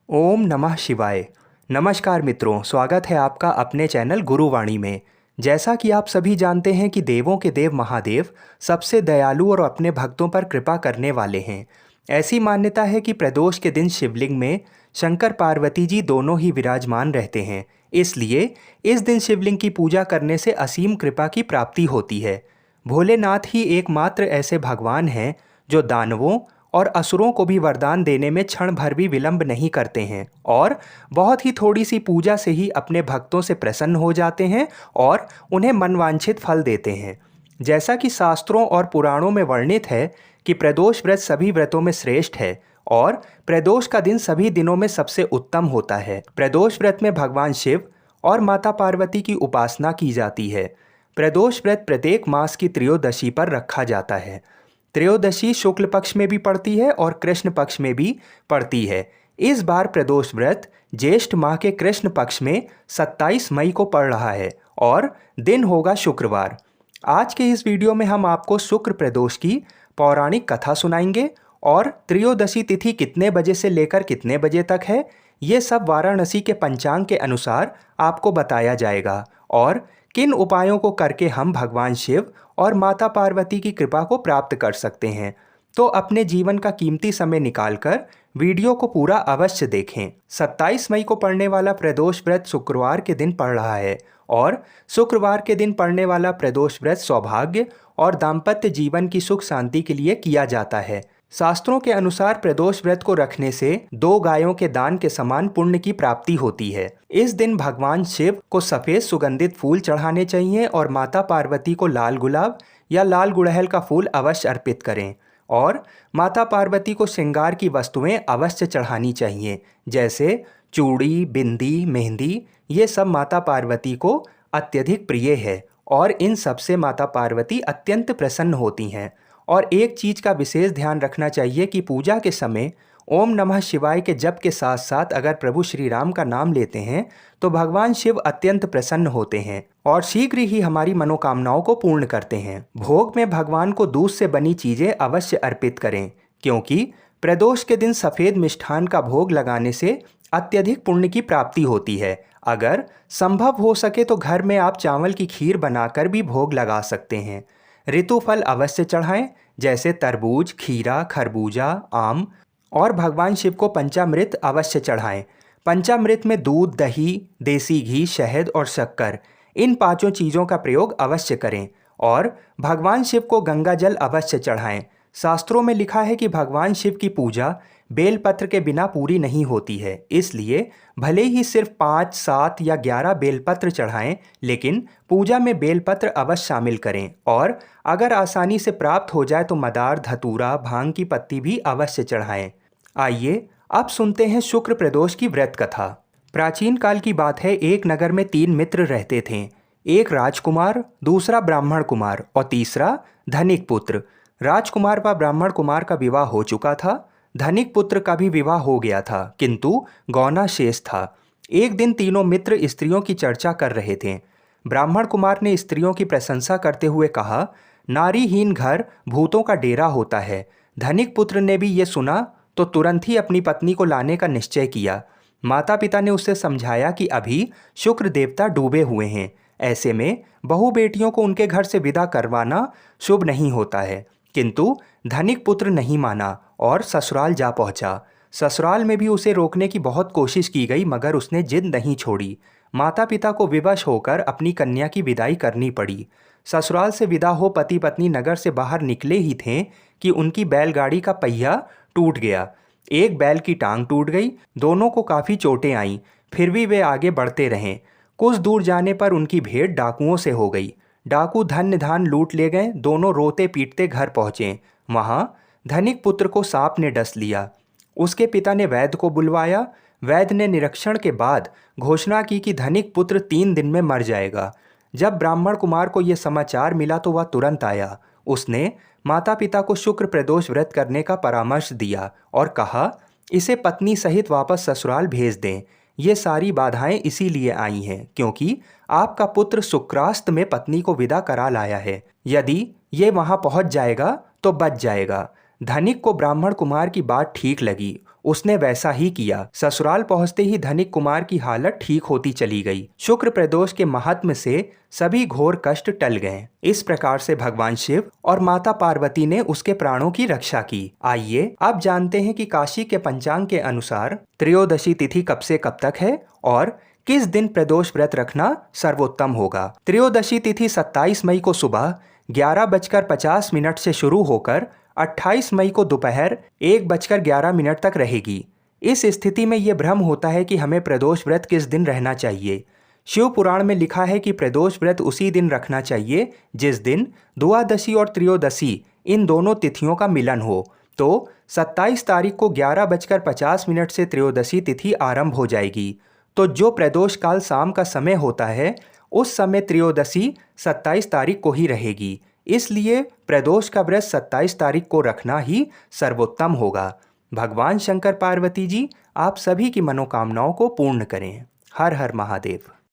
ओम नमः शिवाय। नमस्कार मित्रों, स्वागत है आपका अपने चैनल गुरुवाणी में। जैसा कि आप सभी जानते हैं कि देवों के देव महादेव सबसे दयालु और अपने भक्तों पर कृपा करने वाले हैं। ऐसी मान्यता है कि प्रदोष के दिन शिवलिंग में शंकर पार्वती जी दोनों ही विराजमान रहते हैं। इसलिए इस दिन शिवलिंग की पूजा करने से असीम कृपा की प्राप्ति होती है। भोलेनाथ ही एकमात्र ऐसे भगवान हैं जो दानवों और असुरों को भी वरदान देने में क्षण भर भी विलंब नहीं करते हैं और बहुत ही थोड़ी सी पूजा से ही अपने भक्तों से प्रसन्न हो जाते हैं और उन्हें मनवांछित फल देते हैं। जैसा कि शास्त्रों और पुराणों में वर्णित है कि प्रदोष व्रत सभी व्रतों में श्रेष्ठ है और प्रदोष का दिन सभी दिनों में सबसे उत्तम होता है। प्रदोष व्रत में भगवान शिव और माता पार्वती की उपासना की जाती है। प्रदोष व्रत प्रत्येक मास की त्रयोदशी पर रखा जाता है। त्रयोदशी शुक्ल पक्ष में भी पड़ती है और कृष्ण पक्ष में भी पड़ती है। इस बार प्रदोष व्रत ज्येष्ठ माह के कृष्ण पक्ष में 27 मई को पड़ रहा है और दिन होगा शुक्रवार। आज के इस वीडियो में हम आपको शुक्र प्रदोष की पौराणिक कथा सुनाएंगे और त्रयोदशी तिथि कितने बजे से लेकर कितने बजे तक है, ये सब वाराणसी के पंचांग के अनुसार आपको बताया जाएगा और किन उपायों को करके हम भगवान शिव और माता पार्वती की कृपा को प्राप्त कर सकते हैं। तो अपने जीवन का कीमती समय निकालकर वीडियो को पूरा अवश्य देखें। 27 मई को पड़ने वाला प्रदोष व्रत शुक्रवार के दिन पड़ रहा है और शुक्रवार के दिन पड़ने वाला प्रदोष व्रत सौभाग्य और दाम्पत्य जीवन की सुख शांति के लिए किया जाता है। शास्त्रों के अनुसार प्रदोष व्रत को रखने से 2 गायों के दान के समान पुण्य की प्राप्ति होती है। इस दिन भगवान शिव को सफेद सुगंधित फूल चढ़ाने चाहिए और माता पार्वती को लाल गुलाब या लाल गुड़हल का फूल अवश्य अर्पित करें और माता पार्वती को श्रृंगार की वस्तुएं अवश्य चढ़ानी चाहिए, जैसे चूड़ी, बिंदी, मेहंदी। ये सब माता पार्वती को अत्यधिक प्रिय है और इन सब से माता पार्वती अत्यंत प्रसन्न होती हैं। और एक चीज़ का विशेष ध्यान रखना चाहिए कि पूजा के समय ओम नमः शिवाय के जप के साथ साथ अगर प्रभु श्री राम का नाम लेते हैं तो भगवान शिव अत्यंत प्रसन्न होते हैं और शीघ्र ही हमारी मनोकामनाओं को पूर्ण करते हैं। भोग में भगवान को दूध से बनी चीज़ें अवश्य अर्पित करें, क्योंकि प्रदोष के दिन सफ़ेद मिष्ठान का भोग लगाने से अत्यधिक पुण्य की प्राप्ति होती है। अगर संभव हो सके तो घर में आप चावल की खीर बनाकर भी भोग लगा सकते हैं। ऋतु फल अवश्य चढ़ाएं, जैसे तरबूज, खीरा, खरबूजा, आम और भगवान शिव को पंचामृत अवश्य चढ़ाएं। पंचामृत में दूध, दही, देसी घी, शहद और शक्कर, इन 5 चीज़ों का प्रयोग अवश्य करें और भगवान शिव को गंगा जल अवश्य चढ़ाएं। शास्त्रों में लिखा है कि भगवान शिव की पूजा बेलपत्र के बिना पूरी नहीं होती है, इसलिए भले ही सिर्फ 5, 7 या 11 बेलपत्र चढ़ाएं, लेकिन पूजा में बेलपत्र अवश्य शामिल करें और अगर आसानी से प्राप्त हो जाए तो मदार, धतूरा, भांग की पत्ती भी अवश्य चढ़ाएं। आइए अब सुनते हैं शुक्र प्रदोष की व्रत कथा। प्राचीन काल की बात है, एक नगर में 3 मित्र रहते थे। एक राजकुमार, दूसरा ब्राह्मण कुमार और तीसरा धनिक पुत्र। राजकुमार व ब्राह्मण कुमार का विवाह हो चुका था। धनिक पुत्र का भी विवाह हो गया था, किंतु गौना शेष था। एक दिन तीनों मित्र स्त्रियों की चर्चा कर रहे थे। ब्राह्मण कुमार ने स्त्रियों की प्रशंसा करते हुए कहा, नारीहीन घर भूतों का डेरा होता है। धनिक पुत्र ने भी ये सुना तो तुरंत ही अपनी पत्नी को लाने का निश्चय किया। माता पिता ने उसे समझाया कि अभी शुक्र देवता डूबे हुए हैं, ऐसे में बहू बेटियों को उनके घर से विदा करवाना शुभ नहीं होता है। किंतु धनिक पुत्र नहीं माना और ससुराल जा पहुंचा। ससुराल में भी उसे रोकने की बहुत कोशिश की गई, मगर उसने जिद नहीं छोड़ी। माता पिता को विवश होकर अपनी कन्या की विदाई करनी पड़ी। ससुराल से विदा हो पति पत्नी नगर से बाहर निकले ही थे कि उनकी बैलगाड़ी का पहिया टूट गया। एक बैल की टांग टूट गई। दोनों को काफ़ी चोटें आईं, फिर भी वे आगे बढ़ते रहें। कुछ दूर जाने पर उनकी भेंट डाकुओं से हो गई। डाकू धन्य धान लूट ले गए। दोनों रोते पीटते घर पहुँचे। वहाँ धनिक पुत्र को सांप ने डस लिया। उसके पिता ने वैद्य को बुलवाया। वैद्य ने निरीक्षण के बाद घोषणा की कि धनिक पुत्र 3 दिन में मर जाएगा। जब ब्राह्मण कुमार को यह समाचार मिला तो वह तुरंत आया। उसने माता पिता को शुक्र प्रदोष व्रत करने का परामर्श दिया और कहा, इसे पत्नी सहित वापस ससुराल भेज दें। ये सारी बाधाएं इसीलिए आई हैं क्योंकि आपका पुत्र शुक्रास्त में पत्नी को विदा करा लाया है। यदि ये वहां पहुंच जाएगा तो बच जाएगा। धनिक को ब्राह्मण कुमार की बात ठीक लगी उसने वैसा ही किया। ससुराल पहुंचते ही धनिक कुमार की हालत ठीक होती चली गई। शुक्र प्रदोष के महात्म्य से सभी घोर कष्ट टल गए। इस प्रकार से भगवान शिव और माता पार्वती ने उसके प्राणों की रक्षा की। आइए अब जानते हैं कि काशी के पंचांग के अनुसार त्रयोदशी तिथि कब से कब तक है और किस दिन प्रदोष व्रत रखना सर्वोत्तम होगा। त्रयोदशी तिथि 27 मई को सुबह 11:50 से शुरू होकर 28 मई को दोपहर 1:11 तक रहेगी। इस स्थिति में ये भ्रम होता है कि हमें प्रदोष व्रत किस दिन रहना चाहिए। शिव पुराण में लिखा है कि प्रदोष व्रत उसी दिन रखना चाहिए जिस दिन द्वादशी और त्रयोदशी इन दोनों तिथियों का मिलन हो। तो 27 तारीख को 11:50 से त्रयोदशी तिथि आरंभ हो जाएगी। तो जो प्रदोष काल शाम का समय होता है उस समय त्रयोदशी 27 तारीख को ही रहेगी। इसलिए प्रदोष का व्रत 27 तारीख को रखना ही सर्वोत्तम होगा। भगवान शंकर पार्वती जी आप सभी की मनोकामनाओं को पूर्ण करें। हर हर महादेव।